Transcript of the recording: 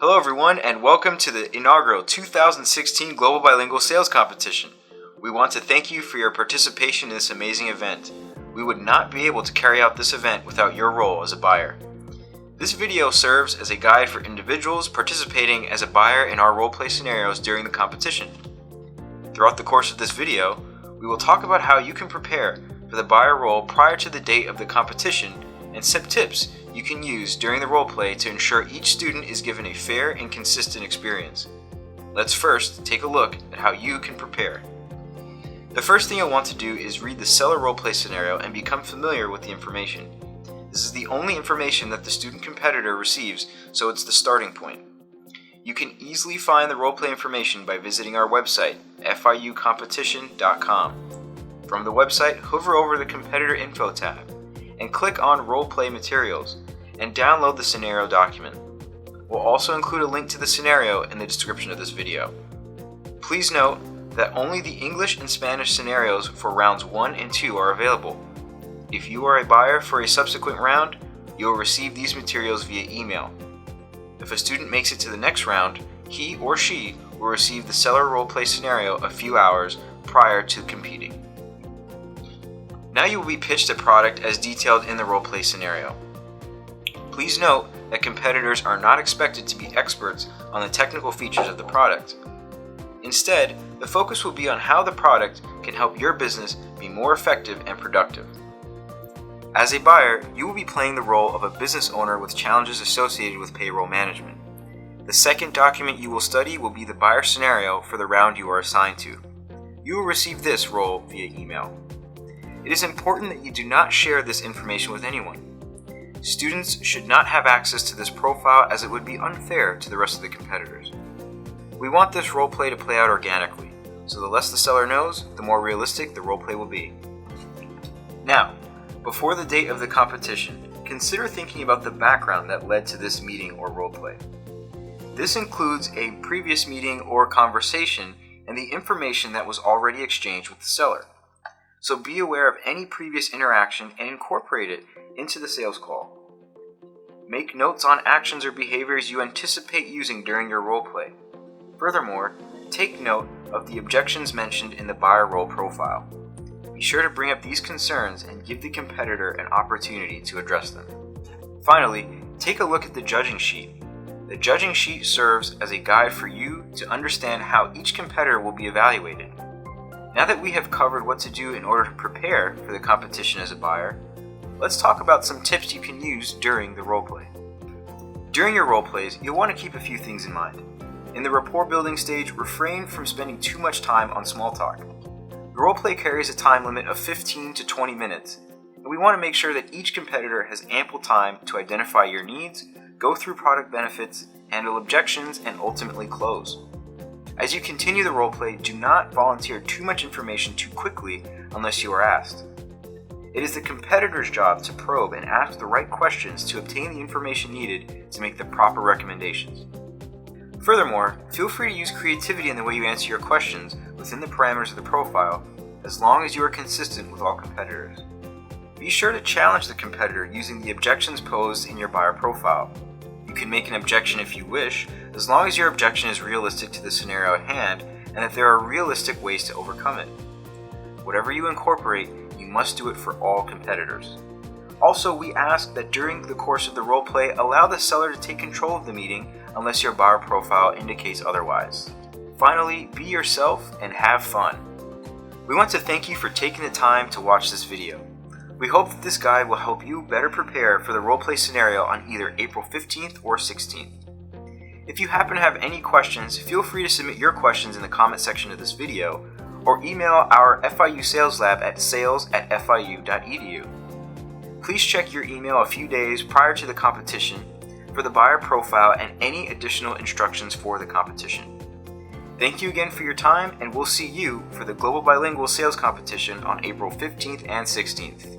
Hello everyone, and welcome to the inaugural 2016 Global Bilingual Sales Competition. We want to thank you for your participation in this amazing event. We would not be able to carry out this event without your role as a buyer. This video serves as a guide for individuals participating as a buyer in our roleplay scenarios during the competition. Throughout the course of this video, we will talk about how you can prepare for the buyer role prior to the date of the competition and some tips you can use during the roleplay to ensure each student is given a fair and consistent experience. Let's first take a look at how you can prepare. The first thing you'll want to do is read the seller roleplay scenario and become familiar with the information. This is the only information that the student competitor receives, so it's the starting point. You can easily find the roleplay information by visiting our website, fiucompetition.com. From the website, hover over the Competitor Info tab and click on Roleplay Materials and download the scenario document. We'll also include a link to the scenario in the description of this video. Please note that only the English and Spanish scenarios for rounds 1 and 2 are available. If you are a buyer for a subsequent round, you will receive these materials via email. If a student makes it to the next round, he or she will receive the seller roleplay scenario a few hours prior to competing. Now you will be pitched a product as detailed in the roleplay scenario. Please note that competitors are not expected to be experts on the technical features of the product. Instead, the focus will be on how the product can help your business be more effective and productive. As a buyer, you will be playing the role of a business owner with challenges associated with payroll management. The second document you will study will be the buyer scenario for the round you are assigned to. You will receive this role via email. It is important that you do not share this information with anyone. Students should not have access to this profile as it would be unfair to the rest of the competitors. We want this roleplay to play out organically, so the less the seller knows, the more realistic the roleplay will be. Now, before the date of the competition, consider thinking about the background that led to this meeting or roleplay. This includes a previous meeting or conversation and the information that was already exchanged with the seller. So be aware of any previous interaction and incorporate it into the sales call. Make notes on actions or behaviors you anticipate using during your roleplay. Furthermore, take note of the objections mentioned in the buyer role profile. Be sure to bring up these concerns and give the competitor an opportunity to address them. Finally, take a look at the judging sheet. The judging sheet serves as a guide for you to understand how each competitor will be evaluated. Now that we have covered what to do in order to prepare for the competition as a buyer, let's talk about some tips you can use during the roleplay. During your roleplays, you'll want to keep a few things in mind. In the rapport building stage, refrain from spending too much time on small talk. The roleplay carries a time limit of 15 to 20 minutes, and we want to make sure that each competitor has ample time to identify your needs, go through product benefits, handle objections, and ultimately close. As you continue the roleplay, do not volunteer too much information too quickly unless you are asked. It is the competitor's job to probe and ask the right questions to obtain the information needed to make the proper recommendations. Furthermore, feel free to use creativity in the way you answer your questions within the parameters of the profile, as long as you are consistent with all competitors. Be sure to challenge the competitor using the objections posed in your buyer profile. You can make an objection if you wish, as long as your objection is realistic to the scenario at hand and that there are realistic ways to overcome it. Whatever you incorporate, you must do it for all competitors. Also, we ask that during the course of the roleplay, allow the seller to take control of the meeting unless your buyer profile indicates otherwise. Finally, be yourself and have fun. We want to thank you for taking the time to watch this video. We hope that this guide will help you better prepare for the roleplay scenario on either April 15th or 16th. If you happen to have any questions, feel free to submit your questions in the comment section of this video or email our FIU Sales Lab at sales@fiu.edu. Please check your email a few days prior to the competition for the buyer profile and any additional instructions for the competition. Thank you again for your time, and we'll see you for the Global Bilingual Sales Competition on April 15th and 16th.